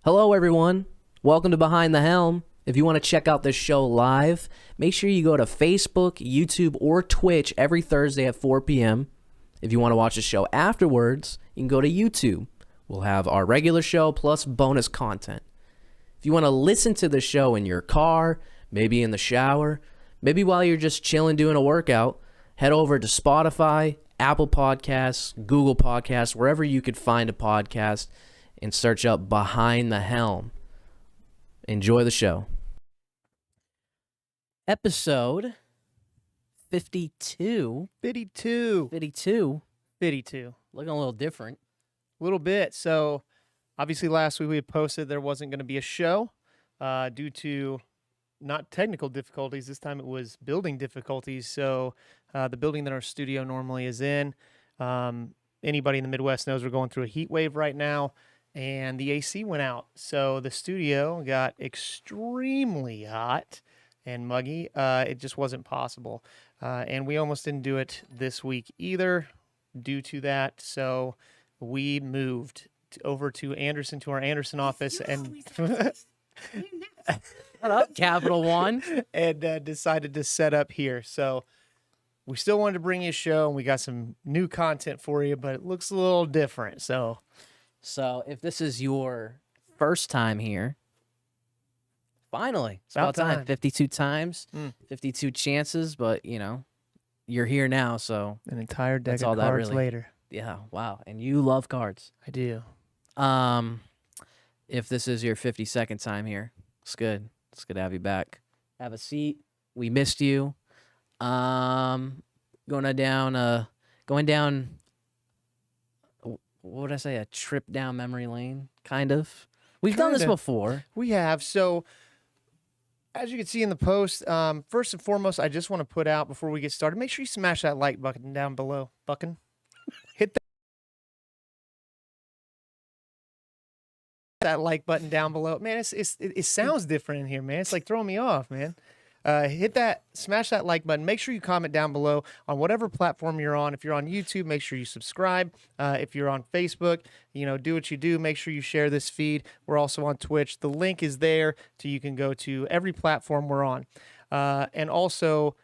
Hello, everyone. Welcome to Behind the Helm. If you want to check out this show live, make sure you go to Facebook, YouTube, or Twitch every Thursday at 4 p.m. If you want to watch the show afterwards, you can go to YouTube. We'll have our regular show plus bonus content. If you want to listen to the show in your car, maybe in the shower, maybe while you're just chilling doing a workout, head over to Spotify, Apple Podcasts, Google Podcasts, wherever you could find a podcast, and search up Behind the Helm. Enjoy the show. Episode 52. 52. 52. 52. Looking a little different. A little bit. So, obviously, last week we had posted there wasn't going to be a show due to not technical difficulties. This time it was building difficulties. So, the building that our studio normally is in, anybody in the Midwest knows we're going through a heat wave right now. And the AC went out. So the studio got extremely hot and muggy. It just wasn't possible. And we almost didn't do it this week either due to that. So we moved over to Anderson, to our Anderson office, and Shut up, Capital One. and decided to set up here. So we still wanted to bring you a show, and we got some new content for you, but it looks a little different. So if this is your first time here, finally, it's about time. 52 times, 52 chances, but, you know, you're here now, so. An entire deck that's of all that cards really, later. Yeah, wow. And you love cards. I do. If this is your 52nd time here, it's good. It's good to have you back. Have a seat. We missed you. Going down, what would I say? A trip down memory lane, kind of. We've done this before. We have. So, as you can see in the post, first and foremost, I just want to put out before we get started, make sure you smash that like button down below. Hit that like button down below. Man, it sounds different in here, man. It's like throwing me off, man. Smash that like button. Make sure you comment down below on whatever platform you're on. If you're on YouTube, make sure you subscribe. If you're on Facebook, do what you do. Make sure you share this feed. We're also on Twitch. The link is there, so you can go to every platform we're on. And also,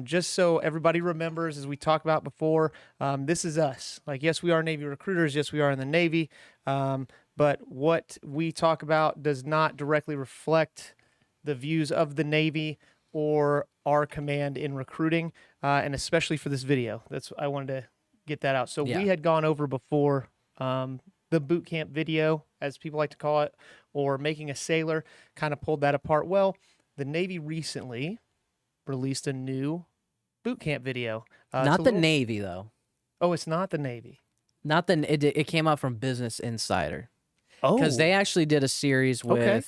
just so everybody remembers, as we talked about before, this is us. Like, yes, we are Navy recruiters. Yes, we are in the Navy. But what we talk about does not directly reflect the views of the Navy or our command in recruiting, and especially for this video. I wanted to get that out. So we had gone over before the Bootcamp video, as people like to call it, or making a sailor, kind of pulled that apart. Well, the Navy recently released a new Bootcamp video. Not the Navy, though. Oh, it's not the Navy. It came out from Business Insider. Oh. Because they actually did a series with... Okay.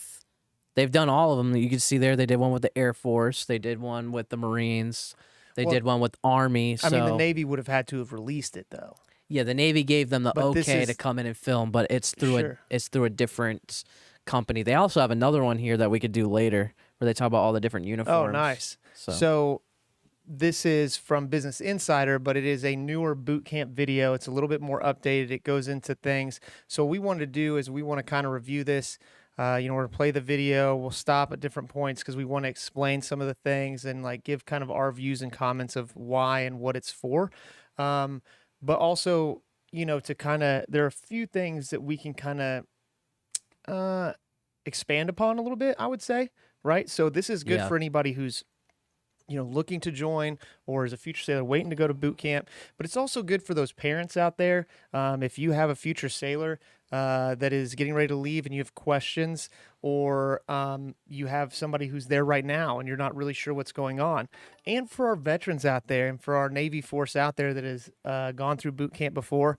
They've done all of them. You can see there. They did one with the Air Force. They did one with the Marines. They did one with Army. So. I mean, the Navy would have had to have released it, though. Yeah, the Navy gave them the okay to come in and film, but it's through a different company. They also have another one here that we could do later, where they talk about all the different uniforms. Oh, nice. So this is from Business Insider, but it is a newer Bootcamp video. It's a little bit more updated. It goes into things. So what we want to do is we want to kind of review this. We're going to play the video. We'll stop at different points because we want to explain some of the things and like give kind of our views and comments of why and what it's for. But also, to kind of, there are a few things that we can kind of expand upon a little bit, I would say, right? So this is good Yeah. for anybody who's, looking to join or is a future sailor waiting to go to boot camp. But it's also good for those parents out there. If you have a future sailor that is getting ready to leave and you have questions, or you have somebody who's there right now and you're not really sure what's going on. And for our veterans out there and for our Navy force out there that has gone through boot camp before,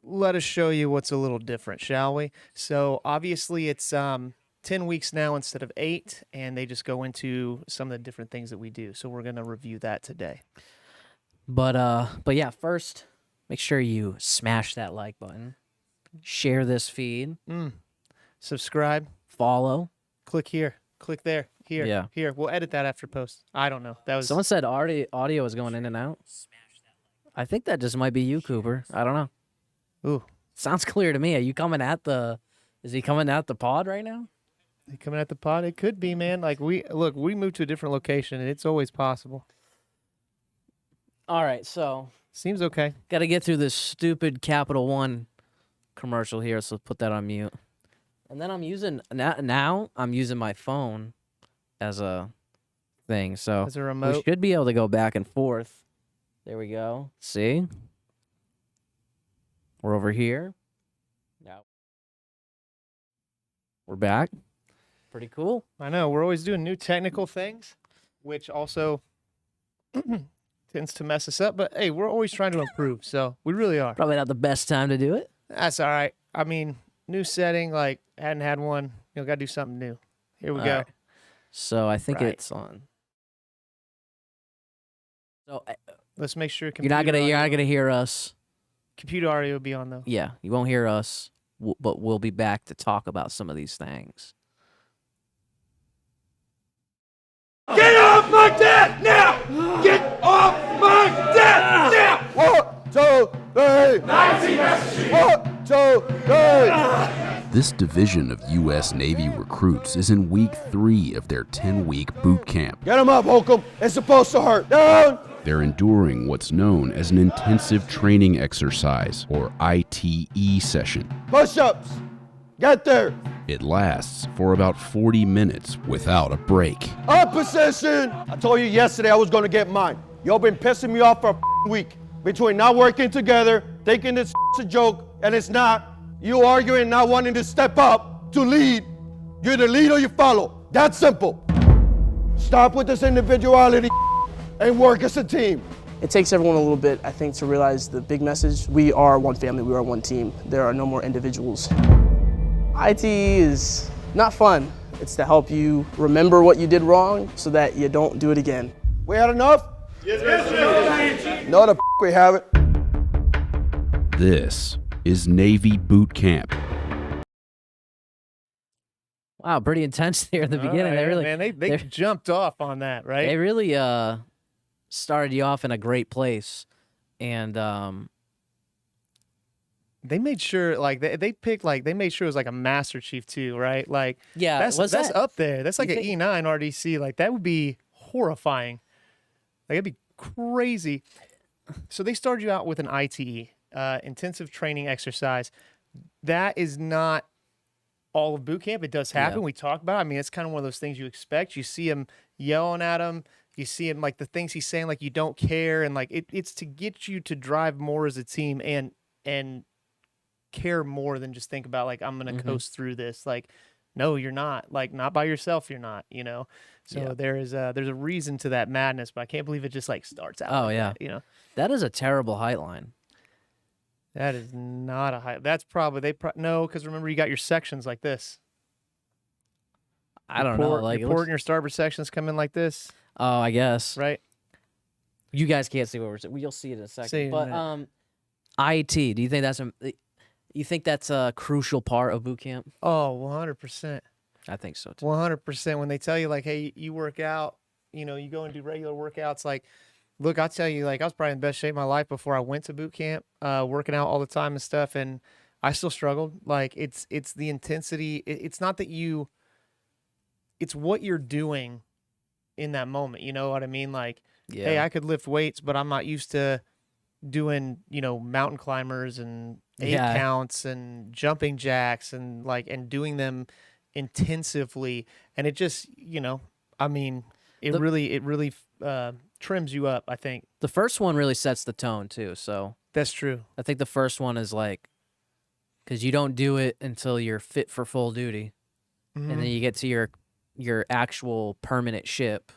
let us show you what's a little different, shall we? So obviously it's 10 weeks now instead of 8, and they just go into some of the different things that we do. So we're going to review that today. But yeah, first, make sure you smash that like button, share this feed, Subscribe, follow. click here, click there, here, Yeah. here. We'll edit that after post. I don't know. That was Someone said audio is going in and out. I think that just might be you, Cooper. I don't know. Ooh, Sounds clear to me. Are you coming at the? Is he coming at the pod right now? they coming at the pod. It could be, man. Like we moved to a different location, and it's always possible. All right, so Seems okay. got to get through this stupid Capital One commercial here, so put that on mute. And then I'm using now I'm using my phone as a thing, so As a we remote. should be able to go back and forth. There we go. See? We're over here. Now we're back. Pretty cool. I know we're always doing new technical things, which also tends to mess us up. But hey, we're always trying to improve, so we really are. Probably not the best time to do it. That's all right. I mean, new setting, like hadn't had one. Got to do something new. Here we All go. right. So I think Right. it's on. So Let's make sure you're not audio, gonna hear us. computer audio will be on though. Yeah, you won't hear us, but we'll be back to talk about some of these things. Get off my deck now! Get off my deck now! 1, 2, 3! 19 messaging! 1, 2, 3! This division of U.S. Navy recruits is in week 3 of their 10-week boot camp. Get him up, Holcomb. It's supposed to hurt. Down! They're enduring what's known as an intensive training exercise, or ITE session. Push-ups. Get there. It lasts for about 40 minutes without a break. Up position. I told you yesterday I was going to get mine. Y'all been pissing me off for a week. Between not working together, thinking this a joke, and it's not. You arguing, not wanting to step up to lead. You either lead or you follow. That's simple. Stop with this individuality and work as a team. It takes everyone a little bit, I think, to realize the big message. We are one family, we are one team. There are no more individuals. IT is not fun. It's to help you remember what you did wrong so that you don't do it again. We had enough? Yes, sir. No, the we haven't. This is Navy Boot Camp. Wow, pretty intense there at the beginning. All They right, really, man, they they're- jumped off on that, right? they really started you off in a great place, and They made sure, like they picked, like they made sure it was like a Master Chief too, right? Like yeah, that's was that up there. That's like you an think- E9 RDC. Like that would be horrifying. Like it'd be crazy. So they started you out with an ITE, intensive training exercise. That is not all of boot camp. It does happen. Yeah. We talk about it. I mean, it's kind of one of those things you expect. You see him yelling at him. You see him like the things he's saying, like you don't care, and like it's to get you to drive more as a team and care more than just think about like I'm gonna coast through this. Like, no, you're not. Like, not by yourself. You're not. So Yeah. there's a reason to that madness, but I can't believe it just like starts out. Oh, like yeah. that, that is a terrible height line. that is not a high. That's probably no, because remember you got your sections like this. I don't know. Like, it your port looks- and your starboard sections come in like this, oh, I guess right? you guys can't see what we're saying. You'll see it in a second. See it in a But minute. IT, do you think that's a crucial part of boot camp? Oh, 100%. I think so too. 100%. When they tell you like, hey, you work out, you go and do regular workouts. Like, look, I'll tell you, like I was probably in the best shape of my life before I went to boot camp, working out all the time and stuff, and I still struggled. Like it's the intensity. It's not that it's what you're doing in that moment. You know what I mean? Like, Yeah. hey, I could lift weights, but I'm not used to doing, mountain climbers and 8 Yeah. counts and jumping jacks and doing them intensively, and it just, I mean, it really trims you up, I think. The first one really sets the tone too. So That's true. I think the first one is like, because you don't do it until you're fit for full duty, and then you get to your actual permanent ship,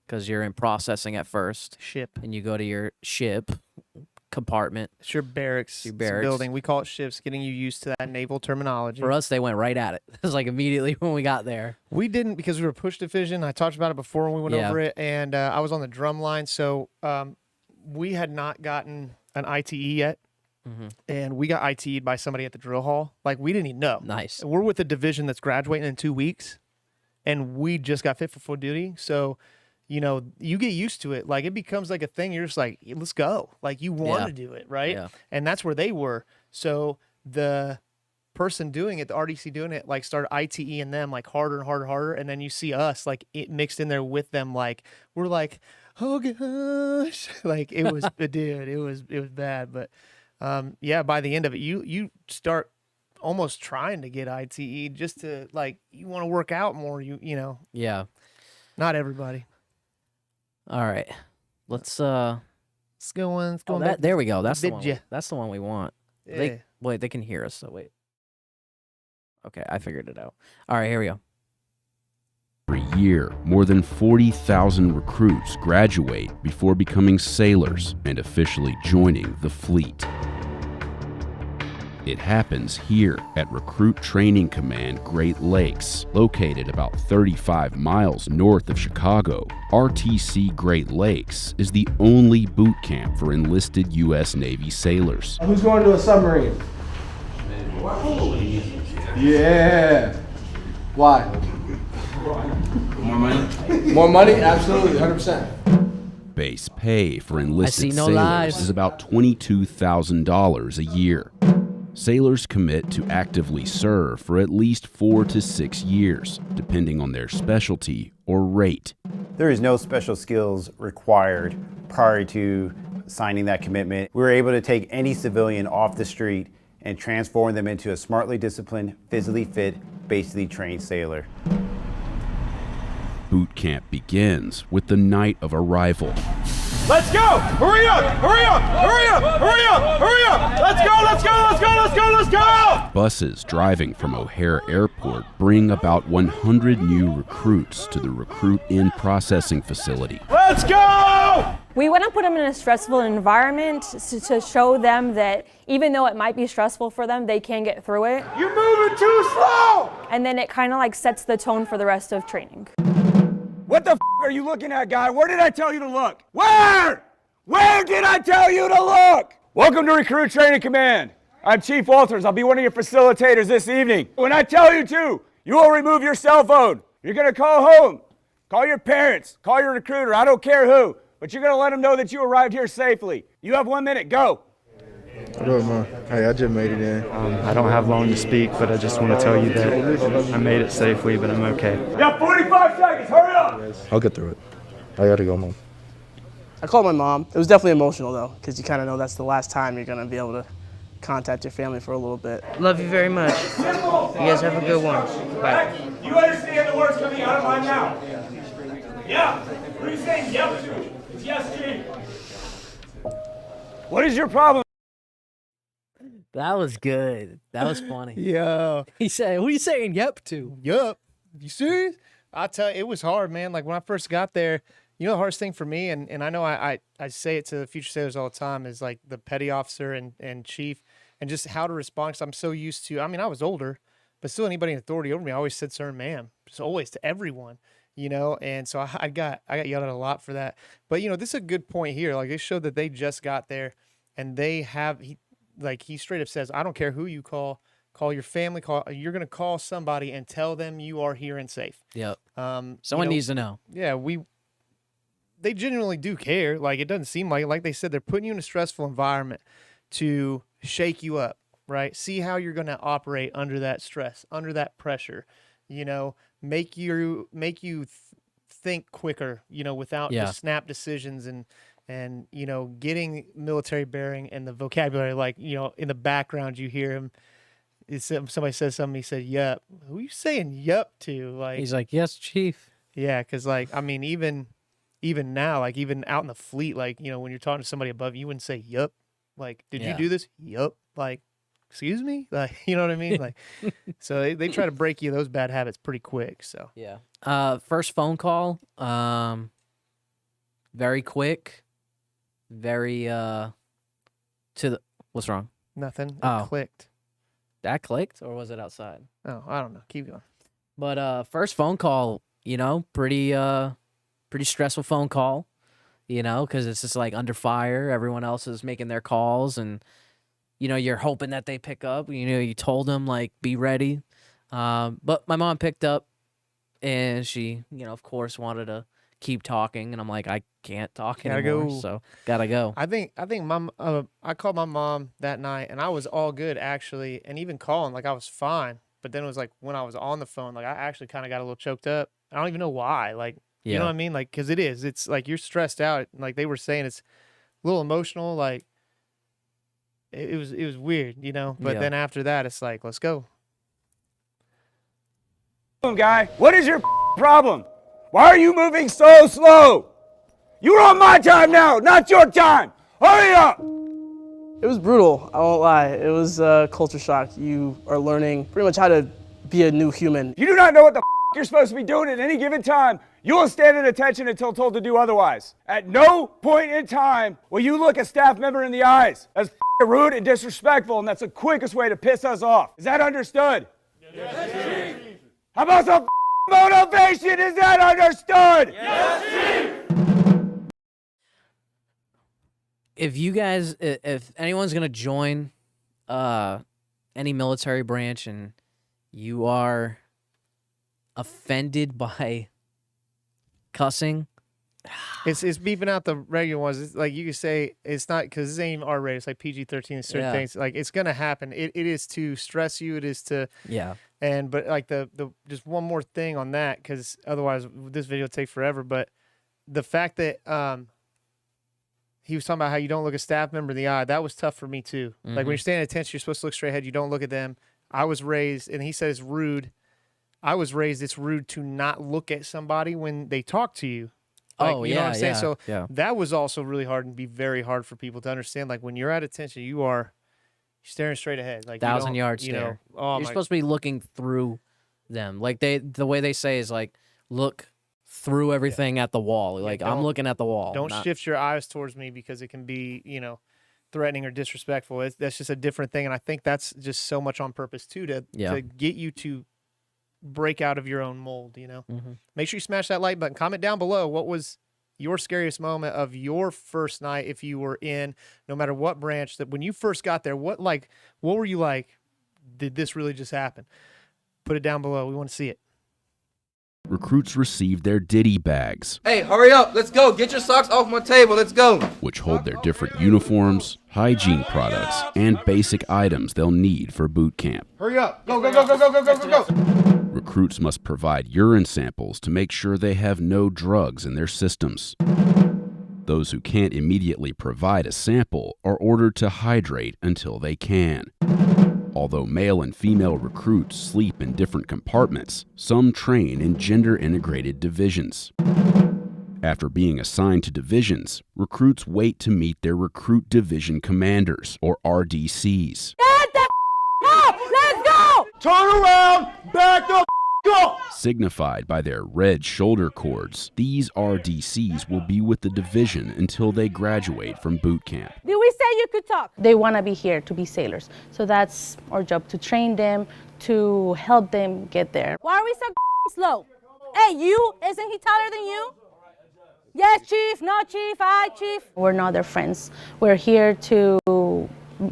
because you're in processing at first, and you go to your ship compartment. It's your barracks. Your It's a barracks. building. We call it ships, getting you used to that naval terminology. For us, they went right at it. It was like immediately when we got there. We didn't, because we were push division. I talked about it before when we went over it, and I was on the drum line, so we had not gotten an ITE yet, and we got ITE'd by somebody at the drill hall. Like, we didn't even know. Nice. And we're with a division that's graduating in 2 weeks, and we just got fit for full duty, so you get used to it. Like, it becomes like a thing. You're just like, let's go. Like, you want to do it, right? Yeah. And that's where they were. So the person doing it, the RDC doing it, like, started ITEing them like harder and harder and harder. And then you see us like it mixed in there with them. Like, we're like, oh gosh, like it was, dude, it was bad. But yeah, by the end of it, you start almost trying to get ITE just to, like, you want to work out more. Yeah. Not everybody. All right. Let's It's going back. there we go. That's the Did one. ya? That's the one we want. Yeah. They can hear us. So wait. Okay, I figured it out. All right, here we go. Every year, more than 40,000 recruits graduate before becoming sailors and officially joining the fleet. It happens here at Recruit Training Command Great Lakes, located about 35 miles north of Chicago. RTC Great Lakes is the only boot camp for enlisted U.S. Navy sailors. Who's going to a submarine? Yeah. Why? More money? More money? Absolutely, 100%. Base pay for enlisted see no sailors lies. is about $22,000 a year. Sailors commit to actively serve for at least 4 to 6 years, depending on their specialty or rate. There is no special skills required prior to signing that commitment. We were able to take any civilian off the street and transform them into a smartly disciplined, physically fit, basically trained sailor. Boot camp begins with the night of arrival. Let's go! Hurry up! Hurry up! Hurry up! Hurry up! Hurry up! Let's go! Let's go! Let's go! Let's go! Let's go! Buses driving from O'Hare Airport bring about 100 new recruits to the Recruit In Processing Facility. Let's go! We want to put them in a stressful environment to show them that even though it might be stressful for them, they can get through it. You're moving too slow! And then it kind of like sets the tone for the rest of training. What the are you looking at, guy? Where did I tell you to look? Where? Where did I tell you to look? Welcome to Recruit Training Command. I'm Chief Walters. I'll be one of your facilitators this evening. When I tell you to, you will remove your cell phone. You're going to call home, call your parents, call your recruiter, I don't care who, but you're going to let them know that you arrived here safely. You have 1 minute, go. What up, man? Hey, I just made it in. I don't have long to speak, but I just want to tell you that I made it safely, but I'm okay. You have 45 seconds, hurry up! I'll get through it. I gotta go, Mom. I called my mom. It was definitely emotional though, because you kind of know that's the last time you're gonna be able to contact your family for a little bit. Love you very much. You guys have a good one. Bye. You understand the words coming out of my mouth? Yeah. What are you saying yep to? It's yes, Chief. What is your problem? That was good. That was funny. Yo. He said, "What are you saying? Yep to." Yup. You serious? I'll tell you, it was hard, man. Like, when I first got there, the hardest thing for me, and I know I say it to the future sailors all the time, is like the petty officer and chief, and just how to respond. Because I'm so used to, I mean, I was older, but still anybody in authority over me, I always said sir and ma'am, just always to everyone, and so I got yelled at a lot for that. But, this is a good point here. Like, it showed that they just got there, and they have, he straight up says, I don't care who you call your family, you're going to call somebody and tell them you are here and safe. Yep. Someone needs to know. Yeah, they genuinely do care. Like, it doesn't seem like they said, they're putting you in a stressful environment to shake you up, right? See how you're going to operate under that stress, under that pressure, make you think quicker, without just snap decisions and getting military bearing and the vocabulary, like, in the background you hear him somebody says something, he said, "Yup." Who you saying "yup" to? Like He's like, yes, chief. yeah, because like I mean, even now, like even out in the fleet, like when you're talking to somebody above you, wouldn't say "yup." Like, did you do this? "Yup." Like, excuse me? Like, you know what I mean? Like, so they try to break you those bad habits pretty quick. So yeah. First phone call. Very quick. Very what's wrong? nothing. It Oh. clicked. That clicked, or was it outside? Oh, I don't know. Keep going. But first phone call, pretty stressful phone call, because it's just like under fire. Everyone else is making their calls, and you're hoping that they pick up. You told them like be ready, but my mom picked up, and she, of course, wanted to keep talking, and I'm like, I can't talk anymore, so gotta go. I think I called my mom that night, and I was all good actually, and even calling like I was fine. But then it was like when I was on the phone, like I actually kind of got a little choked up. I don't even know why. Like, you know what I mean? Like, because it's like you're stressed out. Like they were saying, it's a little emotional. Like it was weird, But then after that, it's like, let's go. Guy, what is your problem? Why are you moving so slow? You're on my time now, not your time. Hurry up! It was brutal, I won't lie. It was a culture shock. You are learning pretty much how to be a new human. You do not know what the you're supposed to be doing at any given time. You will stand at attention until told to do otherwise. At no point in time will you look a staff member in the eyes. That's rude and disrespectful, and that's the quickest way to piss us off. Is that understood? Yes, Chief. How about some motivation? Is that understood? Yes, Chief. If anyone's gonna join any military branch and you are offended by cussing, it's beeping out the regular ones. It's like you could say it's not because this ain't even R-rated. It's like PG-13. Certain things like it's gonna happen. It is to stress you. It is to but like the just one more thing on that, because otherwise this video will take forever. But the fact that he was talking about how you don't look a staff member in the eye. That was tough for me too. Like when you're standing at attention, you're supposed to look straight ahead. You don't look at them. I was raised, and he said it's rude. I was raised it's rude to not look at somebody when they talk to you. Like, you know what I'm saying? So that was also really hard and be very hard for people to understand. Like when you're at attention, you're staring straight ahead. Like 1,000 yard stare. You're supposed to be looking through them. Like the way they say is like look through everything at the wall. Like I'm looking at the wall. Don't shift your eyes towards me because it can be, threatening or disrespectful. That's just a different thing. And I think that's just so much on purpose too, to get you to break out of your own mold, Make sure you smash that like button. Comment down below what was your scariest moment of your first night if you were in, no matter what branch, that when you first got there, what were you like, did this really just happen? Put it down below. We want to see it. Recruits receive their ditty bags. Hey, hurry up. Let's go. Get your socks off my table. Let's go. Which hold their different uniforms, hygiene products, and basic items they'll need for boot camp. Hurry up. Go, go, go, go, go, go, go, go, go. Recruits must provide urine samples to make sure they have no drugs in their systems. Those who can't immediately provide a sample are ordered to hydrate until they can. Although male and female recruits sleep in different compartments, some train in gender-integrated divisions. After being assigned to divisions, recruits wait to meet their recruit division commanders, or RDCs. Get the up! Let's go! Turn around! Back the up! Signified by their red shoulder cords, these RDCs will be with the division until they graduate from boot camp. Did we say you could talk? They want to be here to be sailors. So that's our job, to train them, to help them get there. Why are we so slow? Hey, isn't he taller than you? Yes, Chief. No, Chief. Aye, Chief. We're not their friends. We're here to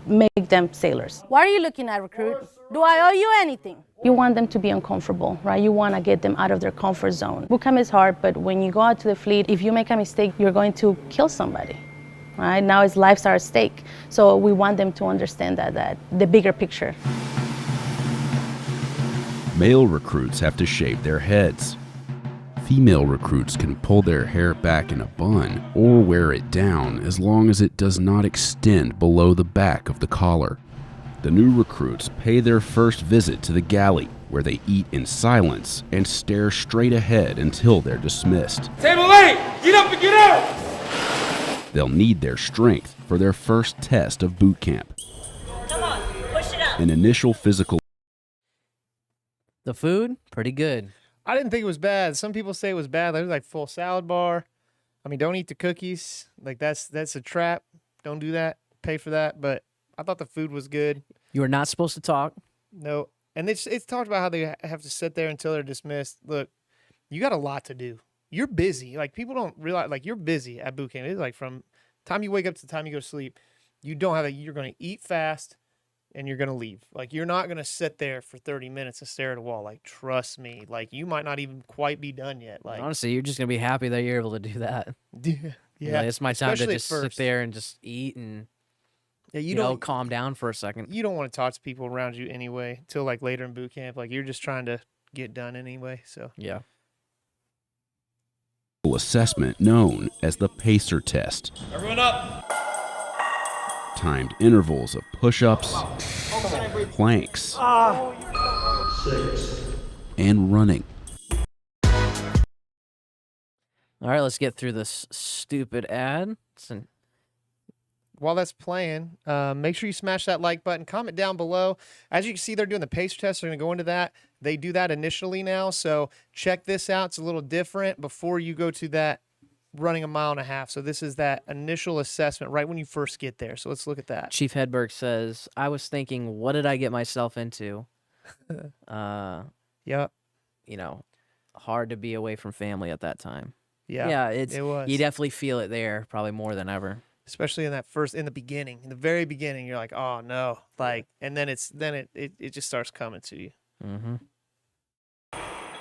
make them sailors. Why are you looking at recruit? Do I owe you anything? You want them to be uncomfortable, right? You want to get them out of their comfort zone. Bootcamp is hard, but when you go out to the fleet, if you make a mistake, you're going to kill somebody, right? Now it's lives are at stake. So we want them to understand that the bigger picture. Male recruits have to shave their heads. Female recruits can pull their hair back in a bun or wear it down as long as it does not extend below the back of the collar. The new recruits pay their first visit to the galley, where they eat in silence and stare straight ahead until they're dismissed. Table 8, get up and get out! They'll need their strength for their first test of boot camp. Come on, push it up. An initial physical. The food, pretty good. I didn't think it was bad. Some people say it was bad. There's like full salad bar. I mean, don't eat the cookies. Like that's a trap. Don't do that. Pay for that. But I thought the food was good. You are not supposed to talk. No. And it's talked about how they have to sit there until they're dismissed. Look, you got a lot to do. You're busy. Like people don't realize, like you're busy at boot camp. It's like from time you wake up to the time you go to sleep, you don't have you're going to eat fast and you're going to leave. Like you're not going to sit there for 30 minutes and stare at a wall. Like, trust me, like you might not even quite be done yet. Like honestly, you're just going to be happy that you're able to do that. Yeah. It's my time Especially to at just sit first. there and just eat and Yeah, you know, calm down for a second. You don't want to talk to people around you anyway till like later in boot camp. Like you're just trying to get done anyway. So yeah. Assessment known as the pacer test. Everyone up! Timed intervals of push-ups, planks, and running. All right, let's get through this stupid ad. while that's playing, make sure you smash that like button. Comment down below. As you can see, they're doing the pacer test. They're going to go into that. They do that initially now. So check this out. It's a little different before you go to that running 1.5 miles. So this is that initial assessment right when you first get there. So let's look at that. Chief Hedberg says, I was thinking, what did I get myself into? Yep. You know, hard to be away from family at that time. Yeah, it was. You definitely feel it there, probably more than ever. Especially in the beginning, in the very beginning, you're like, oh no, like, and then it just starts coming to you. Mm-hmm.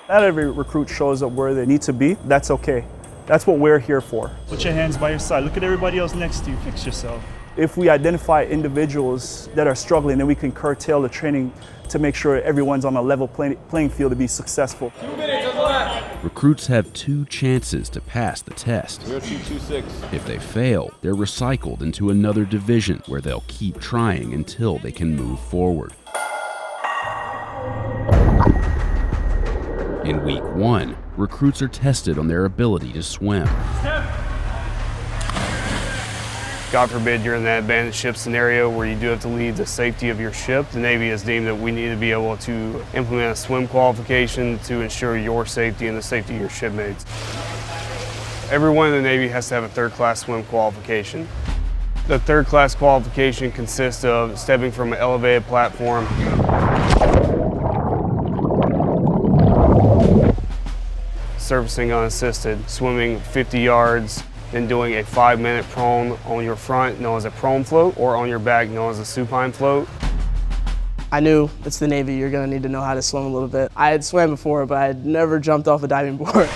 Not every recruit shows up where they need to be. That's okay. That's what we're here for. Put your hands by your side. Look at everybody else next to you. Fix yourself. If we identify individuals that are struggling, then we can curtail the training to make sure everyone's on a level playing field to be successful. 2 minutes on the left. Recruits have 2 chances to pass the test. 0226. If they fail, they're recycled into another division where they'll keep trying until they can move forward. In week 1, recruits are tested on their ability to swim. God forbid you're in that abandoned ship scenario where you do have to leave the safety of your ship. The Navy has deemed that we need to be able to implement a swim qualification to ensure your safety and the safety of your shipmates. Everyone in the Navy has to have a third-class swim qualification. The third-class qualification consists of stepping from an elevated platform, surfacing unassisted, swimming 50 yards, then doing a 5-minute prone on your front, known as a prone float, or on your back, known as a supine float. I knew it's the Navy, you're gonna need to know how to swim a little bit. I had swam before, but I had never jumped off a diving board.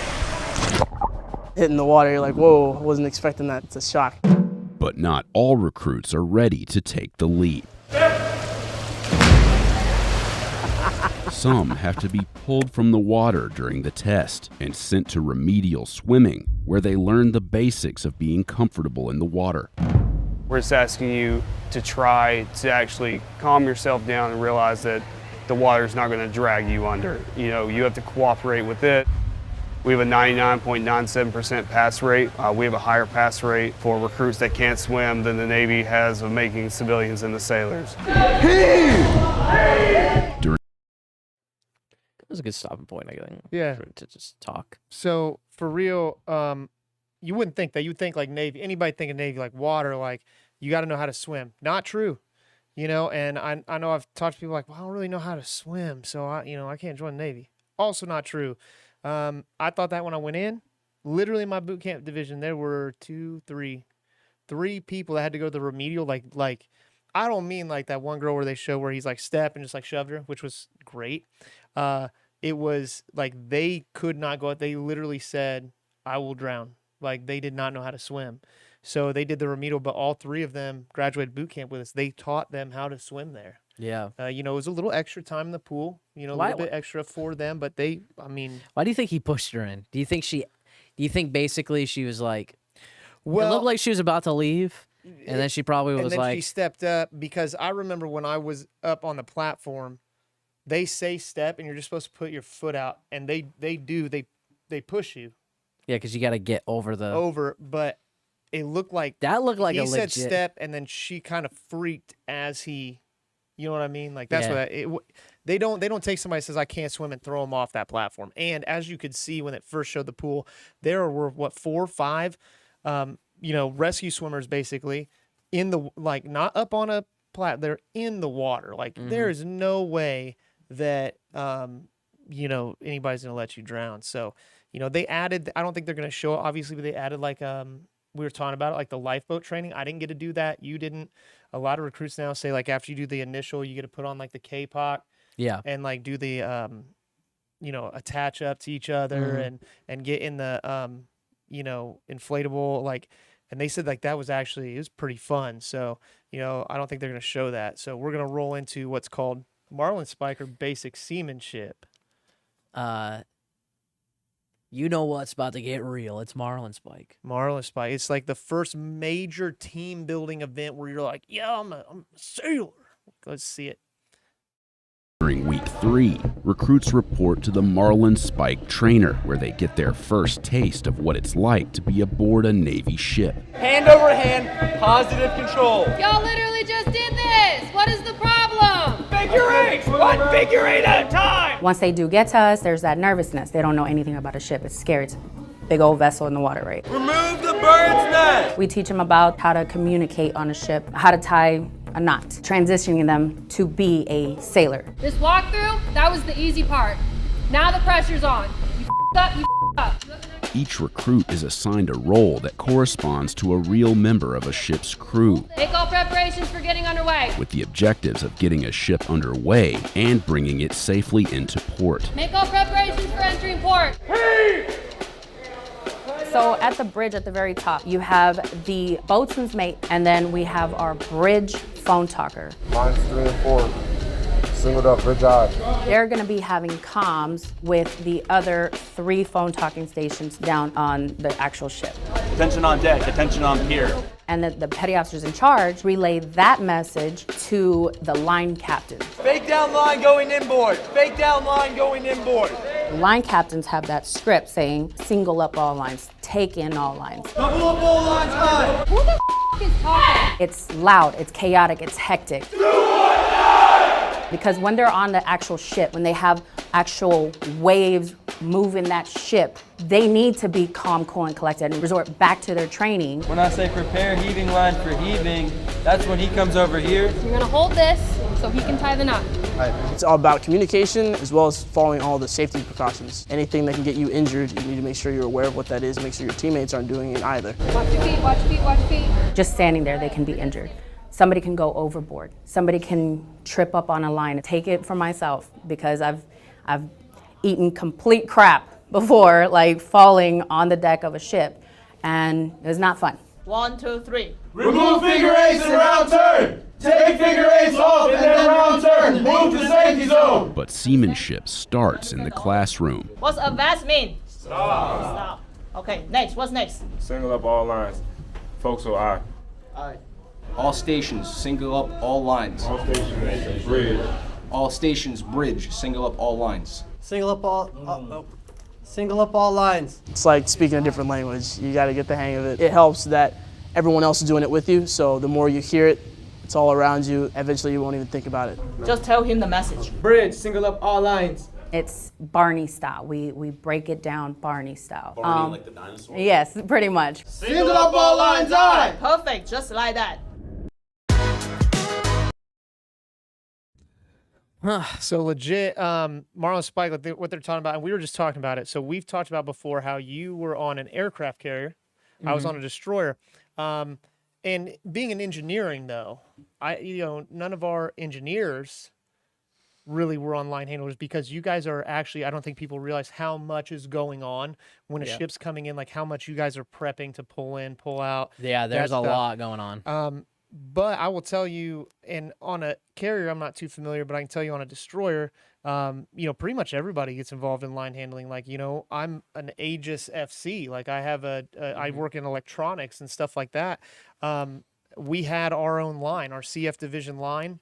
Hitting the water, you're like, whoa, I wasn't expecting that. It's a shock. But not all recruits are ready to take the leap. Some have to be pulled from the water during the test and sent to remedial swimming, where they learn the basics of being comfortable in the water. We're just asking you to try to actually calm yourself down and realize that the water's not going to drag you under. You know, you have to cooperate with it. We have a 99.97% pass rate. We have a higher pass rate for recruits that can't swim than the Navy has of making civilians into sailors. It was a good stopping point, I think. Yeah. To just talk. So for real, you wouldn't think that. You'd think like Navy, anybody think of Navy, like water, like you got to know how to swim. Not true. You know, and I know I've talked to people like, well, I don't really know how to swim, so I can't join the Navy. Also not true. I thought that when I went in, literally in my boot camp division, there were three people that had to go to the remedial, like I don't mean like that one girl where they show where he's like step and just like shoved her, which was great. It was like they could not go out. They literally said, I will drown. Like they did not know how to swim. So they did the remedial, but all 3 of them graduated boot camp with us. They taught them how to swim there. Yeah. You know, it was a little extra time in the pool, you know, a little bit extra for them, but why do you think he pushed her in? Do you think basically she was like, well, it looked like she was about to leave And then she probably was and then like, she stepped up, because I remember when I was up on the platform, they say step and you're just supposed to put your foot out, and they push you yeah, because you got to get over the. over, but it looked like That looked like he a said legit. step, and then she kind of freaked as he, you know what I mean? Like that's Yeah. what they don't take somebody who says I can't swim and throw them off that platform. And as you could see when it first showed the pool, there were 4 or 5, rescue swimmers basically in the, like, not up on a they're in the water. Like there is no way that anybody's gonna let you drown. So they added, I don't think they're gonna show it obviously, but they added like we were talking about it, like the lifeboat training. I didn't get to do that. You didn't. A lot of recruits now say like after you do the initial, you get to put on like the K-Pock. Yeah. And like do the attach up to each other and get in the inflatable, like, and they said like that was actually, it was pretty fun. So, I don't think they're gonna show that. So we're gonna roll into what's called Marlin Spiker basic seamanship. You know what's about to get real. It's Marlin Spike. Marlin Spike. It's like the first major team building event where you're like, yeah, I'm a sailor. Let's see it. During week 3, recruits report to the Marlin Spike trainer, where they get their first taste of what it's like to be aboard a Navy ship. Hand over hand, positive control. Y'all literally just did this. What is the problem? Figure 8, 1 figure 8 at a time. Once they do get to us, there's that nervousness. They don't know anything about a ship. It's scary. It's a big old vessel in the water, right? Remove the bird's nest. We teach them about how to communicate on a ship, how to tie a knot, transitioning them to be a sailor. This walkthrough, that was the easy part. Now the pressure's on. You up, you up. Each recruit is assigned a role that corresponds to a real member of a ship's crew, Make all preparations for getting underway. with the objectives of getting a ship underway and bringing it safely into port. Make all preparations for entering port. So at the bridge at the very top, you have the boatswain's mate, and then we have our bridge phone talker. Mine's 3 and 4. Singled up, bridge eye. They're gonna be having comms with the other 3 phone talking stations down on the actual ship. Attention on deck, attention on pier. And the petty officers in charge relay that message to the line captains. Fake down line going inboard. Fake down line going inboard. Line captains have that script saying, single up all lines, take in all lines. Double up all lines high. Who the is talking? It's loud, it's chaotic, it's hectic. Because when they're on the actual ship, when they have actual waves moving that ship, they need to be calm, cool, and collected and resort back to their training. When I say prepare heaving line for heaving, that's when he comes over here. You're gonna hold this so he can tie the knot. It's all about communication as well as following all the safety precautions. Anything that can get you injured, you need to make sure you're aware of what that is, make sure your teammates aren't doing it either. Watch your feet, watch your feet, watch your feet. Just standing there, they can be injured. Somebody can go overboard. Somebody can trip up on a line. Take it from myself because I've eaten complete crap before, like falling on the deck of a ship, and it's not fun. 1, 2, 3. Remove figure 8s and round turn. Take figure 8s off and then round turn. Move to safety zone. But seamanship starts in the classroom. What's advance mean? Stop. Okay, next. What's next? Single up all lines. Forecastle eye. Alright. All stations, single up all lines. All stations, bridge. All stations, bridge, single up all lines. Single up all. Single up all lines. It's like speaking a different language. You got to get the hang of it. It helps that everyone else is doing it with you, so the more you hear it, it's all around you. Eventually, you won't even think about it. Just tell him the message. Bridge, single up all lines. It's Barney style. We break it down Barney style. Barney like the dinosaur? Yes, pretty much. Single up all lines, aye. Perfect, just like that. So legit, Marlin Spike, like what they're talking about, and we were just talking about it. So we've talked about before how you were on an aircraft carrier. I was on a destroyer. And being in engineering, though, none of our engineers really were on line handlers because you guys are actually, I don't think people realize how much is going on when a ship's coming in, like how much you guys are prepping to pull in, pull out. Yeah, there's a lot going on. But I will tell you, and on a carrier, I'm not too familiar, but I can tell you on a destroyer, pretty much everybody gets involved in line handling. Like, I'm an Aegis FC. Like I have I work in electronics and stuff like that. we had our own line, our CF division line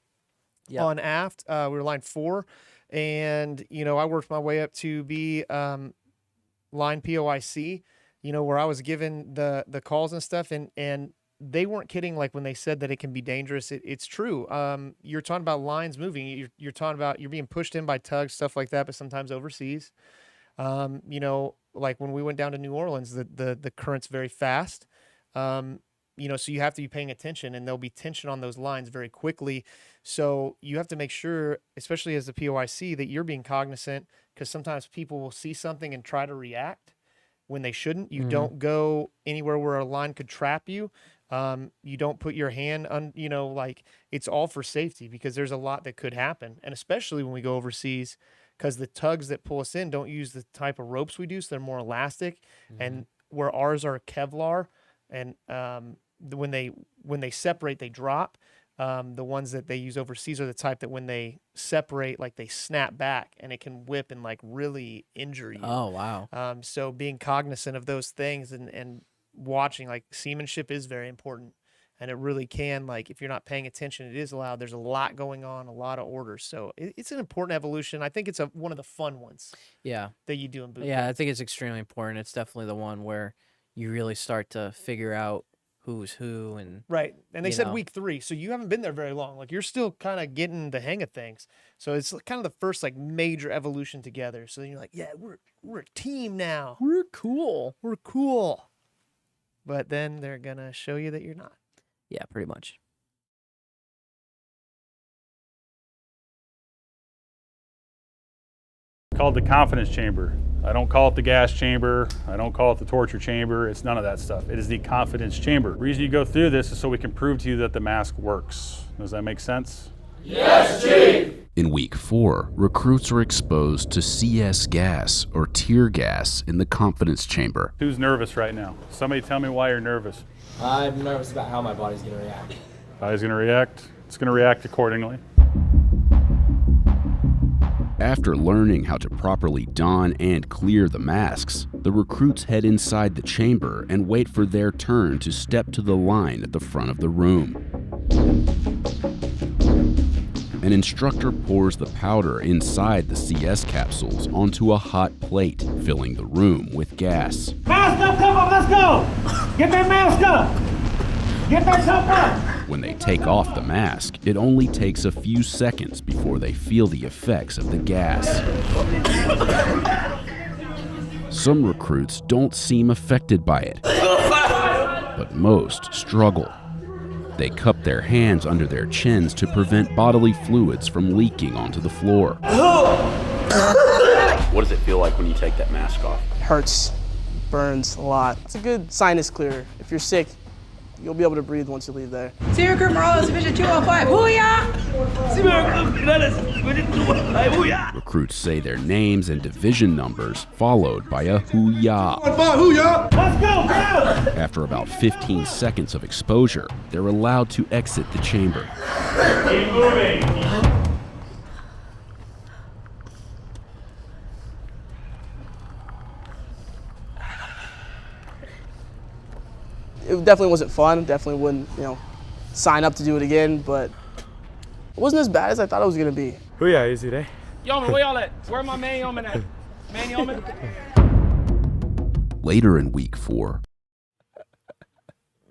on aft. We were line 4. And, I worked my way up to be line POIC, where I was given the calls and stuff. And they weren't kidding, like, when they said that it can be dangerous. It's true. You're talking about lines moving. You're talking about you're being pushed in by tugs, stuff like that, but sometimes overseas. Like when we went down to New Orleans, the current's very fast. So you have to be paying attention, and there'll be tension on those lines very quickly. So you have to make sure, especially as a POIC, that you're being cognizant, because sometimes people will see something and try to react when they shouldn't. You don't go anywhere where a line could trap you. You don't put your hand on, like, it's all for safety, because there's a lot that could happen. And especially when we go overseas, because the tugs that pull us in don't use the type of ropes we do, so they're more elastic. And where ours are Kevlar, and when they separate, they drop. The ones that they use overseas are the type that when they separate, like, they snap back, and it can whip and, like, really injure you. Oh, wow. So being cognizant of those things and watching, like, seamanship is very important. And it really can, like, if you're not paying attention, it is allowed. There's a lot going on, a lot of orders. So it's an important evolution. I think it's one of the fun ones. Yeah. That you do in boot Yeah, camp. I think it's extremely important. It's definitely the one where you really start to figure out who's who. And Right. And they said week 3. So you haven't been there very long. Like, you're still kind of getting the hang of things. So it's kind of the first, like, major evolution together. So then you're like, yeah, we're a team now. We're cool. We're cool. But then they're going to show you that you're not. Yeah, pretty much. Called the confidence chamber. I don't call it the gas chamber. I don't call it the torture chamber. It's none of that stuff. It is the confidence chamber. The reason you go through this is so we can prove to you that the mask works. Does that make sense? Yes, Chief! In week 4, recruits are exposed to CS gas or tear gas in the confidence chamber. Who's nervous right now? Somebody tell me why you're nervous. I'm nervous about how my body's going to react. Body's going to react. It's going to react accordingly. After learning how to properly don and clear the masks, the recruits head inside the chamber and wait for their turn to step to the line at the front of the room. An instructor pours the powder inside the CS capsules onto a hot plate, filling the room with gas. Mask up, come on, let's go! Get that mask up! Get that top up! When they take off the mask, it only takes a few seconds before they feel the effects of the gas. Some recruits don't seem affected by it, but most struggle. They cup their hands under their chins to prevent bodily fluids from leaking onto the floor. What does it feel like when you take that mask off? It hurts, burns a lot. It's a good sinus clearer. If you're sick, you'll be able to breathe once you leave there. Senior Recruit Marlin, Division 205, hoo-yah! Senior Recruit Division 205, hoo-yah! Recruits say their names and division numbers, followed by a hoo-yah. Hoo-yah! Let's go, go! After about 15 seconds of exposure, they're allowed to exit the chamber. Keep moving! It definitely wasn't fun. Definitely wouldn't, sign up to do it again, but it wasn't as bad as I thought it was gonna be. Hoo-yah, easy day. Yeoman, where y'all at? Where my man yeoman at? Man yeoman? Later in week 4,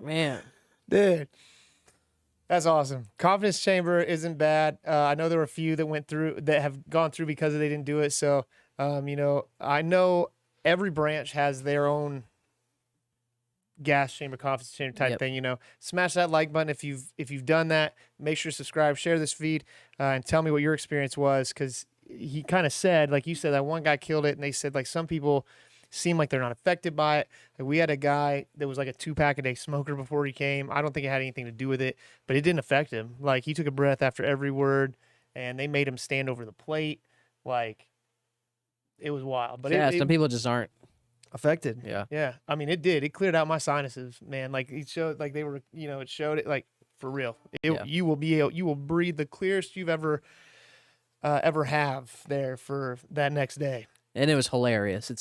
Man. Dude, that's awesome. Confidence chamber isn't bad. I know there were a few that have gone through because they didn't do it. So, I know every branch has their own gas chamber, confidence chamber type thing. Smash that like button if you've done that. Make sure to subscribe, share this feed, and tell me what your experience was. Because he kind of said, like you said, that one guy killed it, and they said, like, some people seem like they're not affected by it. Like, we had a guy that was like a 2-pack-a-day smoker before he came. I don't think it had anything to do with it, but it didn't affect him. Like, he took a breath after every word, and they made him stand over the plate. Like, it was wild. But yeah, some people just aren't affected. Yeah. I mean, it did. It cleared out my sinuses, man. Like, it showed, like, they were, it showed it, like, for real. You will breathe the clearest you've ever have there for that next day. And it was hilarious.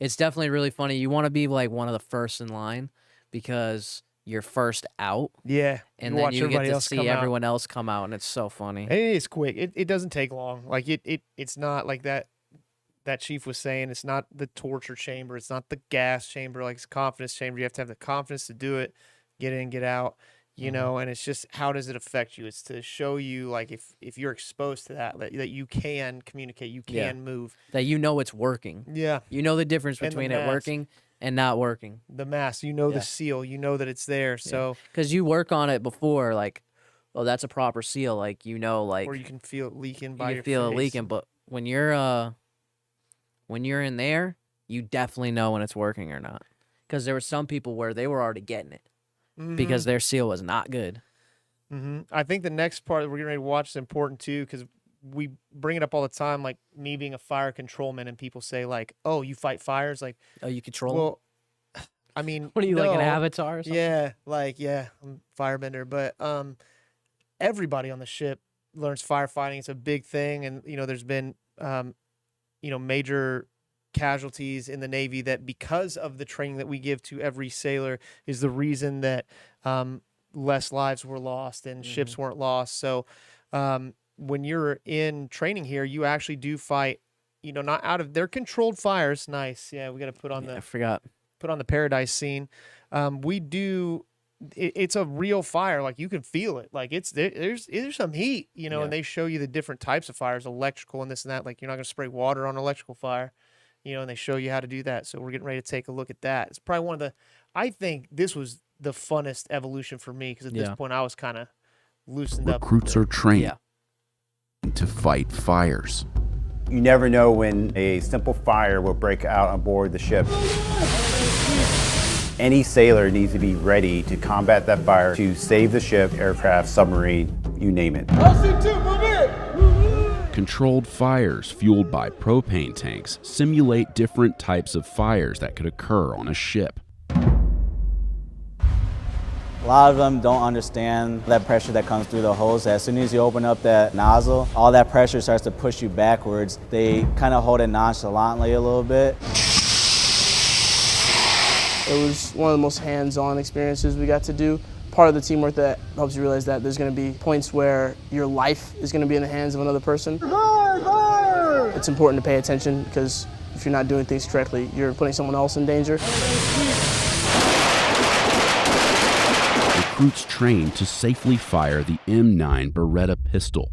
It's definitely really funny. You want to be like one of the first in line, because you're first out. Yeah, And you then watch you get everybody to else see come out. everyone else come out, and it's so funny. And it is quick. It doesn't take long. Like it's not like that chief was saying. It's not the torture chamber. It's not the gas chamber. Like it's confidence chamber. You have to have the confidence to do it, get in, get out. You know, and it's just how does it affect you? It's to show you like if you're exposed to that you can communicate, you can move. That you know it's working. Yeah. You know the difference And the between it mask. working and not working. The mask, you know the seal, you know that it's there. So because you work on it before, like, oh, that's a proper seal. Like you know, like or you can feel it leaking you by can your feel it face. leaking. But when you're in there, you definitely know when it's working or not. Because there were some people where they were already getting it because their seal was not good. I think the next part that we're getting ready to watch is important too, because we bring it up all the time. Like me being a fire controlman, and people say like, "Oh, you fight fires?" Like, oh, you control? Well, I mean, what are you like an no. avatar or something? Yeah, like I'm a firebender. But everybody on the ship learns firefighting. It's a big thing, and there's been major casualties in the Navy that because of the training that we give to every sailor is the reason that less lives were lost and ships weren't lost. So when you're in training here, you actually do fight, not out of, they're controlled fires. Nice. Yeah, we got to put on I forgot. Put on the paradise scene. We do, it's a real fire. Like you can feel it. Like there's some heat, and they show you the different types of fires, electrical and this and that. Like you're not going to spray water on electrical fire, and they show you how to do that. So we're getting ready to take a look at that. It's probably one of the, I think this was the funnest evolution for me because at this point I was kind of loosened up. Recruits are trained to fight fires. You never know when a simple fire will break out on board the ship. Any sailor needs to be ready to combat that fire to save the ship, aircraft, submarine, you name it. Controlled fires fueled by propane tanks simulate different types of fires that could occur on a ship. A lot of them don't understand that pressure that comes through the hose. As soon as you open up that nozzle, all that pressure starts to push you backwards. They kind of hold it nonchalantly a little bit. It was one of the most hands-on experiences we got to do. Part of the teamwork that helps you realize that there's going to be points where your life is going to be in the hands of another person. It's important to pay attention because if you're not doing things correctly, you're putting someone else in danger. Recruits trained to safely fire the M9 Beretta pistol,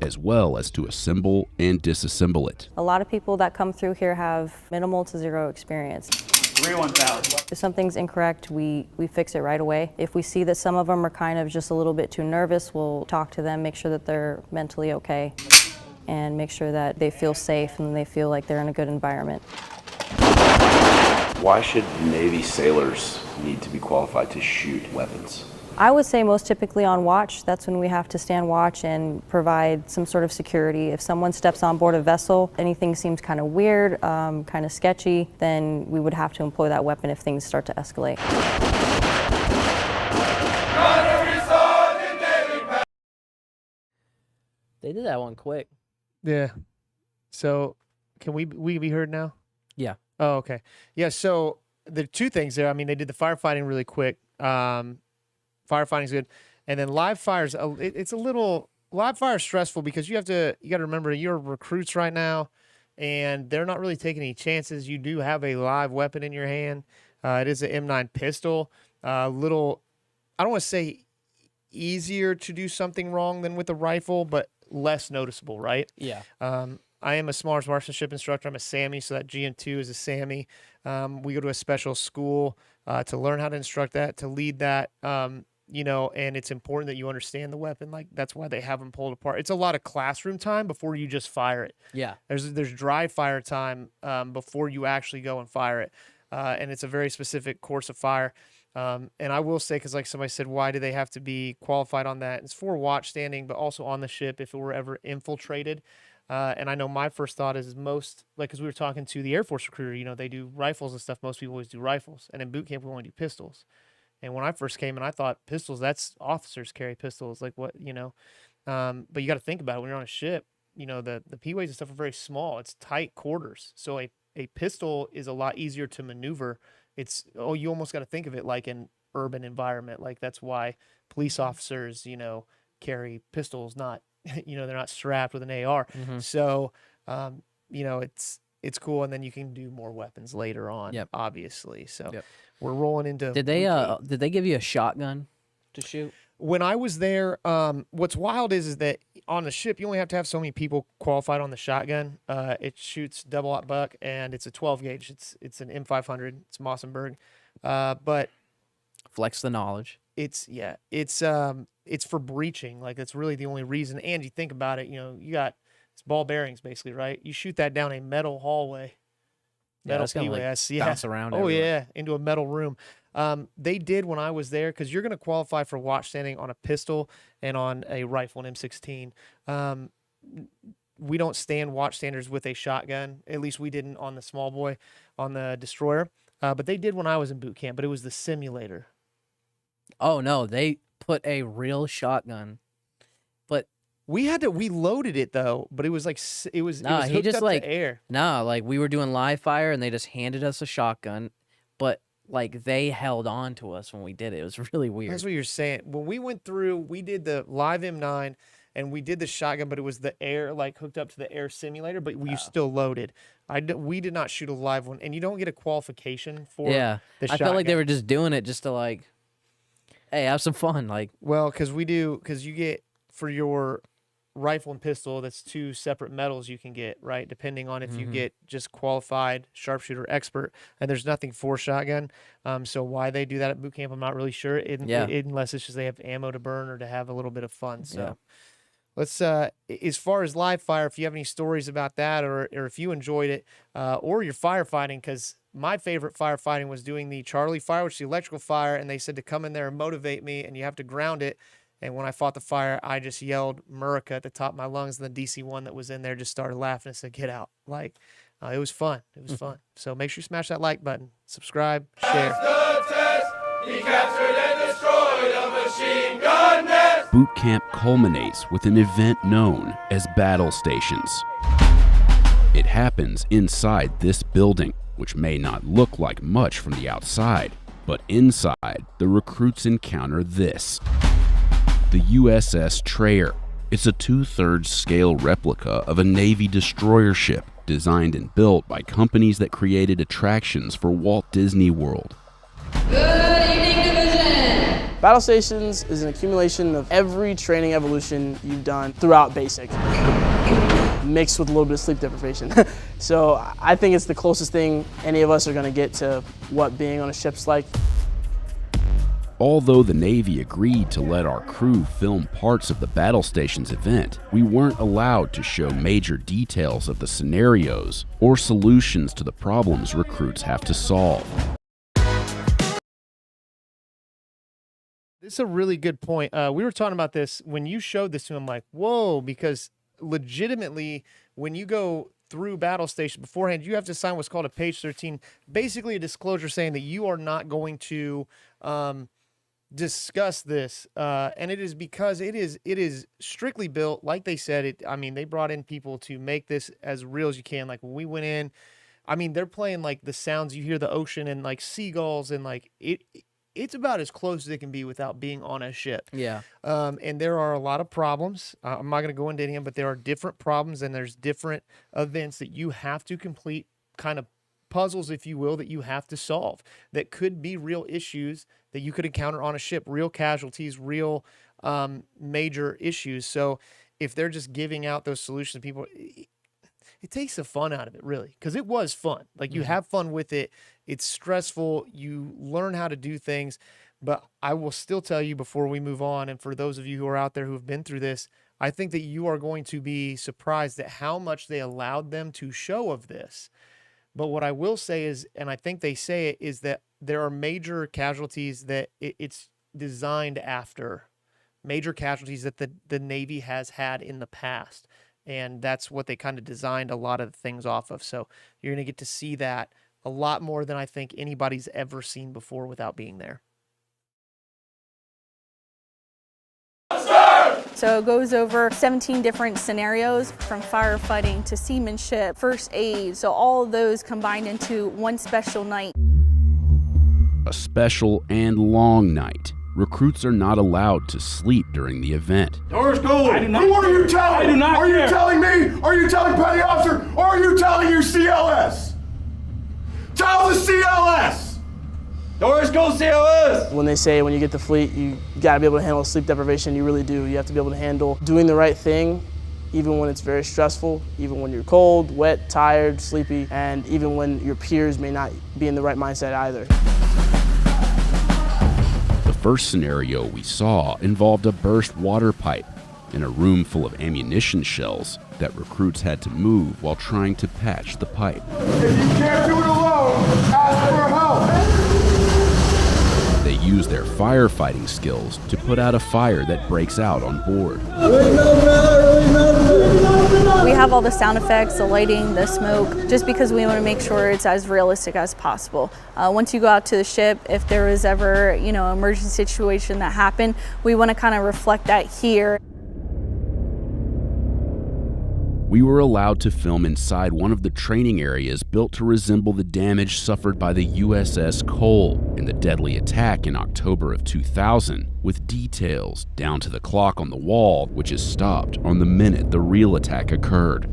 as well as to assemble and disassemble it. A lot of people that come through here have minimal to zero experience. 3-1000. If something's incorrect, we fix it right away. If we see that some of them are kind of just a little bit too nervous, we'll talk to them, make sure that they're mentally okay, and make sure that they feel safe and they feel like they're in a good environment. Why should Navy sailors need to be qualified to shoot weapons? I would say most typically on watch. That's when we have to stand watch and provide some sort of security. If someone steps on board a vessel, anything seems kind of weird, kind of sketchy, then we would have to employ that weapon if things start to escalate. They did that one quick. Yeah. So can we be heard now? Yeah. Oh, okay. Yeah, so the two things there, I mean, they did the firefighting really quick. Firefighting's good. And then live fire's, it's a little, live fire is stressful because you got to remember you're recruits right now and they're not really taking any chances. You do have a live weapon in your hand. It is an M9 pistol. Little, I don't want to say easier to do something wrong than with a rifle, but less noticeable, right? Yeah. I am a small arms marksmanship instructor. I'm a SAMI, so that GM2 is a SAMI. We go to a special school to learn how to instruct that, to lead that, and it's important that you understand the weapon. Like, that's why they have them pulled apart. It's a lot of classroom time before you just fire it. Yeah. There's dry fire time before you actually go and fire it, and it's a very specific course of fire. And I will say, because like somebody said, why do they have to be qualified on that? It's for watch standing, but also on the ship if it were ever infiltrated. And I know my first thought is most, like, because we were talking to the Air Force recruiter, they do rifles and stuff. Most people always do rifles. And in boot camp, we only do pistols. And when I first came in, I thought pistols, that's officers carry pistols. Like what, but you got to think about it when you're on a ship, the P-ways and stuff are very small. It's tight quarters. So a pistol is a lot easier to maneuver you almost got to think of it like an urban environment. Like that's why police officers, carry pistols, not, they're not strapped with an AR. So, it's cool. And then you can do more weapons later on, obviously. So we're rolling into. Did they give you a shotgun to shoot? When I was there, what's wild is that on the ship, you only have to have so many people qualified on the shotgun. It shoots double-aught buck, and it's a 12 gauge. It's an M500. It's Mossenberg. But flex the knowledge. It's for breaching. Like that's really the only reason. And you think about it, you got it's ball bearings basically, right? You shoot that down a metal hallway. Metal PWS, bounce around. Oh everywhere. yeah, into a metal room. They did when I was there, because you're going to qualify for watch standing on a pistol and on a rifle, an M16. We don't stand watch standers with a shotgun. At least we didn't on the small boy, on the destroyer. But they did when I was in boot camp. But it was the simulator. Oh no, they put a real shotgun. But we loaded it though. But it was like it was hooked up to air. Like we were doing live fire and they just handed us a shotgun, but like they held on to us when we did it. It was really weird. That's what you're saying. When we went through, we did the live M9 and we did the shotgun, but it was the air, like hooked up to the air simulator, but we still loaded. We did not shoot a live one, and you don't get a qualification for the shotgun. I felt like they were just doing it just to like, hey, have some fun. Like, well, because you get for your rifle and pistol, that's 2 separate medals you can get, right? Depending on if you get just qualified sharpshooter expert, and there's nothing for shotgun. So why they do that at boot camp, I'm not really sure. Unless it's just they have ammo to burn or to have a little bit of fun. So let's, as far as live fire, if you have any stories about that, or if you enjoyed it, or your firefighting, because my favorite firefighting was doing the Charlie fire, which is the electrical fire, and they said to come in there and motivate me, and you have to ground it. And when I fought the fire, I just yelled Murica at the top of my lungs, and the DC-1 that was in there just started laughing and said, "Get out." Like, it was fun. It was fun. So make sure you smash that like button, subscribe, share. The test. He captured and destroyed a machine gun nest. Boot camp culminates with an event known as battle stations. It happens inside this building, which may not look like much from the outside, but inside, the recruits encounter this. The Uss Trayer. It's a 2/3 scale replica of a Navy destroyer ship designed and built by companies that created attractions for Walt Disney World. Good evening, division. Battle stations is an accumulation of every training evolution you've done throughout basic, mixed with a little bit of sleep deprivation. So I think it's the closest thing any of us are going to get to what being on a ship's like. Although the Navy agreed to let our crew film parts of the battle stations event, we weren't allowed to show major details of the scenarios or solutions to the problems recruits have to solve. This is a really good point. We were talking about this when you showed this to him, like, whoa, because legitimately, when you go through battle station beforehand, you have to sign what's called a page 13, basically a disclosure saying that you are not going to discuss this, and it is because it is strictly built, like they said. They brought in people to make this as real as you can. Like when we went in, they're playing like the sounds you hear the ocean and like seagulls, and like it's about as close as it can be without being on a ship. Yeah. And there are a lot of problems. I'm not going to go into any of them, but there are different problems, and there's different events that you have to complete, kind of puzzles, if you will, that you have to solve that could be real issues that you could encounter on a ship, real casualties, real major issues. So if they're just giving out those solutions to people, it takes the fun out of it, really, because it was fun. Like you have fun with it. It's stressful. You learn how to do things. But I will still tell you before we move on, and for those of you who are out there who have been through this, I think that you are going to be surprised at how much they allowed them to show of this. But what I will say is, and I think they say it, is that there are major casualties that it's designed after, major casualties that the Navy has had in the past. And that's what they kind of designed a lot of the things off of. So you're going to get to see that a lot more than I think anybody's ever seen before without being there. So it goes over 17 different scenarios, from firefighting to seamanship, first aid, so all of those combined into one special night. A special and long night. Recruits are not allowed to sleep during the event. Doors go. I do not Who are you telling? I do not Are care. you telling me? Are you telling Petty Officer? Or are you telling your CLS? Tell the CLS! Doors go, CLS! When they say when you get to fleet, you gotta be able to handle sleep deprivation, you really do. You have to be able to handle doing the right thing, even when it's very stressful, even when you're cold, wet, tired, sleepy, and even when your peers may not be in the right mindset either. The first scenario we saw involved a burst water pipe in a room full of ammunition shells that recruits had to move while trying to patch the pipe. If you can't do it alone, ask for help! They use their firefighting skills to put out a fire that breaks out on board. We have all the sound effects, the lighting, the smoke, just because we want to make sure it's as realistic as possible. Once you go out to the ship, if there was ever, emergency situation that happened, we want to kind of reflect that here. We were allowed to film inside one of the training areas built to resemble the damage suffered by the USS Cole in the deadly attack in October of 2000, with details down to the clock on the wall, which is stopped on the minute the real attack occurred.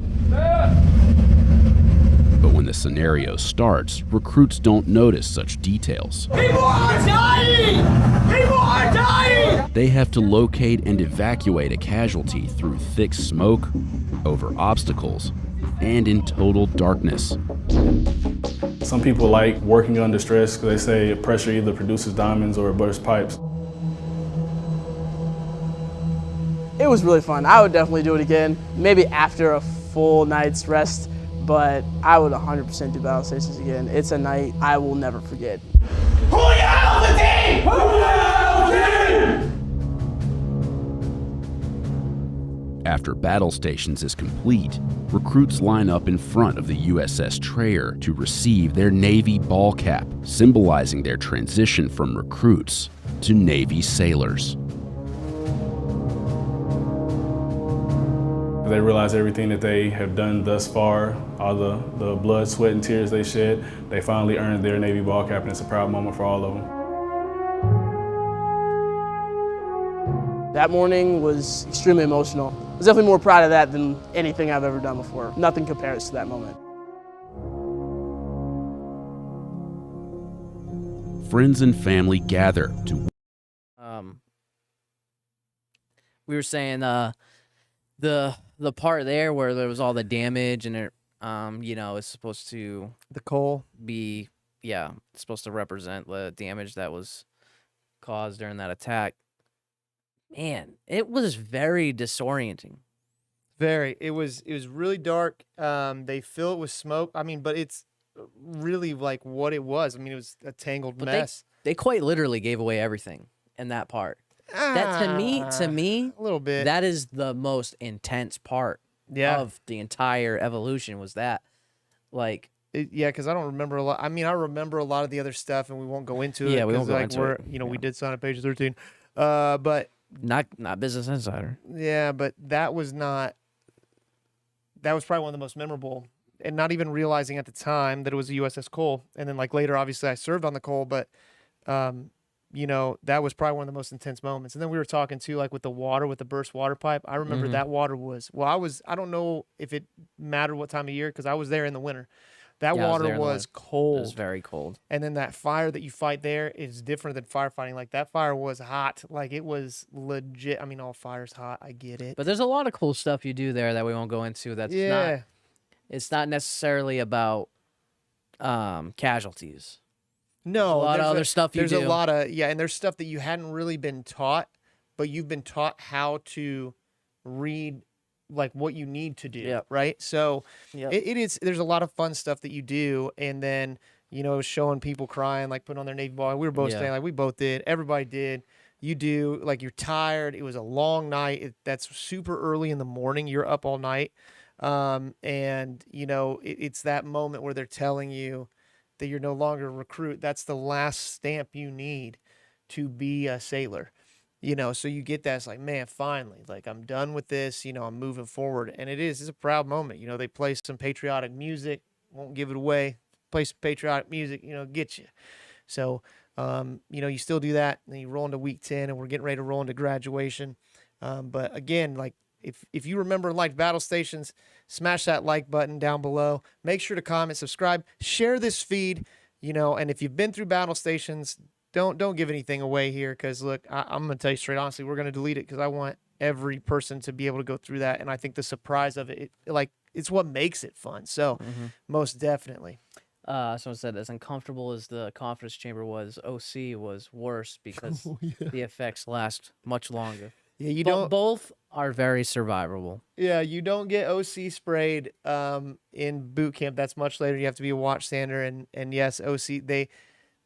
But when the scenario starts, recruits don't notice such details. People are dying! People are dying! They have to locate and evacuate a casualty through thick smoke, over obstacles, and in total darkness. Some people like working under stress because they say pressure either produces diamonds or it bursts pipes. It was really fun. I would definitely do it again, maybe after a full night's rest, but I would 100% do battle stations again. It's a night I will never forget. Who the hell is the team? Who the hell is the team? After battle stations is complete, recruits line up in front of the USS Trayer to receive their Navy ball cap, symbolizing their transition from recruits to Navy sailors. They realize everything that they have done thus far, all the blood, sweat, and tears they shed, they finally earned their Navy ball cap, and it's a proud moment for all of them. That morning was extremely emotional. I was definitely more proud of that than anything I've ever done before. Nothing compares to that moment. Friends and family gather to. We were saying the part there where there was all the damage and it it's supposed to the coal be it's supposed to represent the damage that was caused during that attack. Man, it was very disorienting. Very. It was really dark. They fill it with smoke. I mean, but it's really like what it was. I mean, it was a tangled mess. They quite literally gave away everything in that part. That to me, a little bit. That is the most intense part of the entire evolution. Was that because I don't remember a lot. I mean, I remember a lot of the other stuff, and we won't go into it. Yeah, we won't go into it. We did sign on page 13, but not Business Insider. Yeah, but that was not. That was probably one of the most memorable, and not even realizing at the time that it was a USS Cole, and then later, obviously, I served on the Cole, but. That was probably one of the most intense moments. And then we were talking too, with the water, with the burst water pipe. I remember that water was, I don't know if it mattered what time of year, because I was there in the winter. That water was cold. It was very cold. And then that fire that you fight there is different than firefighting. That fire was hot. It was legit. I mean, all fire's hot. I get it. But there's a lot of cool stuff you do there that we won't go into. It's not necessarily about casualties. No, there's a lot of other stuff you do. There's a lot of, and there's stuff that you hadn't really been taught, but you've been taught how to read, what you need to do, right? So it is, there's a lot of fun stuff that you do, and then, showing people crying, putting on their Navy ball. We were both saying, we both did. Everybody did. You do, you're tired. It was a long night. That's super early in the morning. You're up all night. And, it's that moment where they're telling you that you're no longer a recruit. That's the last stamp you need to be a sailor, so you get that. It's man, finally, I'm done with this, I'm moving forward. And it's a proud moment. They play some patriotic music, won't give it away, play some patriotic music, get you. So You still do that, and then you roll into week 10, and we're getting ready to roll into graduation. But again, like if you remember and liked Battle Stations, smash that like button down below. Make sure to comment, subscribe, share this feed. And if you've been through Battle Stations, don't give anything away here, because look, I'm gonna tell you straight honestly, we're gonna delete it because I want every person to be able to go through that, and I think the surprise of it's what makes it fun. So most definitely. Someone said, as uncomfortable as the confidence chamber was, OC was worse because the effects last much longer. Yeah, both are very survivable. Yeah, you don't get OC sprayed in boot camp. That's much later. You have to be a watchstander, and yes, OC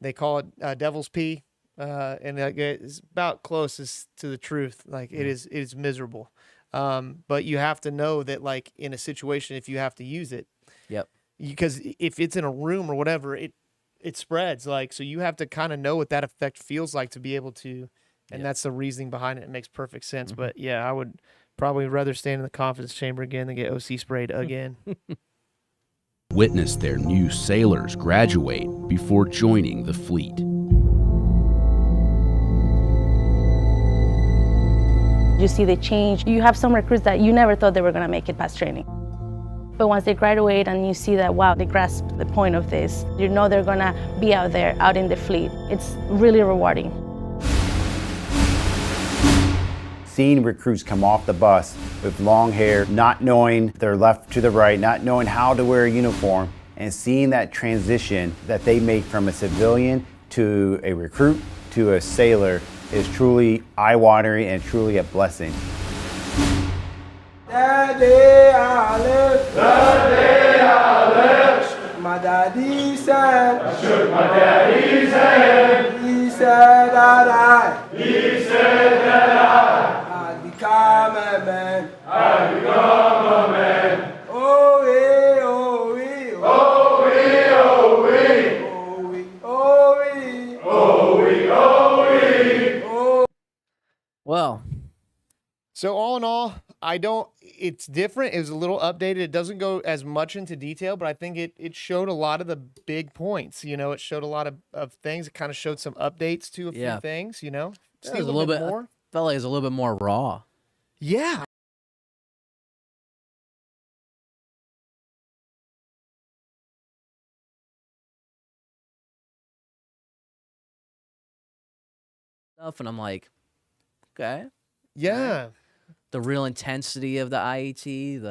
they call it devil's pee, and it's about closest to the truth. Like it is miserable, but you have to know that like in a situation, if you have to use it, because if it's in a room or whatever, it spreads. Like, so you have to kind of know what that effect feels like to be able to. And that's the reasoning behind it. It makes perfect sense. But yeah, I would probably rather stand in the confidence chamber again than get OC sprayed again. Witness their new sailors graduate before joining the fleet. You see the change. You have some recruits that you never thought they were going to make it past training. But once they graduate and you see that, wow, they grasp the point of this, you know they're going to be out there, out in the fleet. It's really rewarding. Seeing recruits come off the bus with long hair, not knowing their left to the right, not knowing how to wear a uniform, and seeing that transition that they make from a civilian to a recruit to a sailor is truly eye-watering and truly a blessing. That day I lived. The day I lived. My daddy said. I shook my daddy's hand. He said that He said that I'd become a man. I'd become a man. Oh, we, oh, we, oh, we, oh, we, oh, we, oh, we, oh, we, oh, we, oh. Well. So all in all, it's different. It was a little updated. It doesn't go as much into detail, but I think it showed a lot of the big points. It showed a lot of things. It kind of showed some updates to a few things, It was a little bit more. Felt like it was a little bit more raw. Yeah. And I'm like, okay. Yeah. The real intensity of the IET,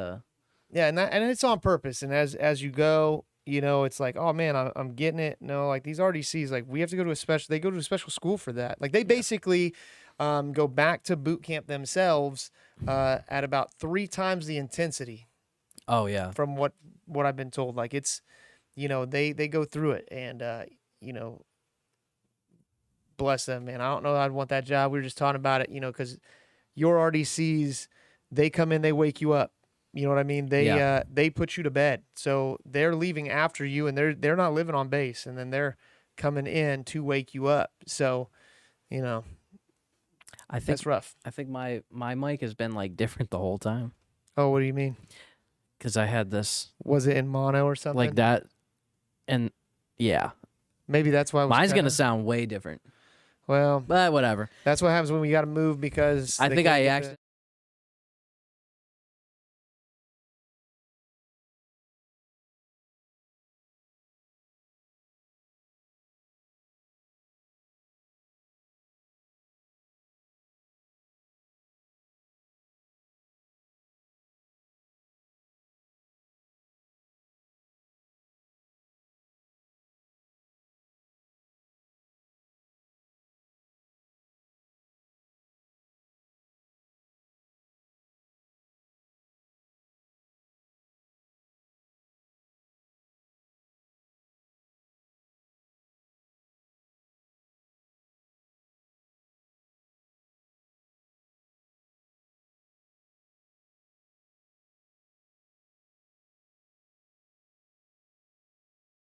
and it's on purpose. And as you go, it's like, oh man, I'm getting it. No, like these RDCs, like we have to go to they go to a special school for that. Like they basically go back to boot camp themselves at about 3 times the intensity. Oh yeah. From what I've been told, like it's, they go through it, and bless them, man. I don't know. I'd want that job. We were just talking about it, because your RDCs, they come in, they wake you up. You know what I mean? They put you to bed. So they're leaving after you, and they're not living on base, and then they're coming in to wake you up. So, I think that's rough. I think my mic has been like different the whole time. Oh, what do you mean? Because I had this. Was it in mono or something? Like that, and yeah. Maybe that's why. Mine's gonna sound way different. Well, but whatever. That's what happens when we got to move, because I think I actually.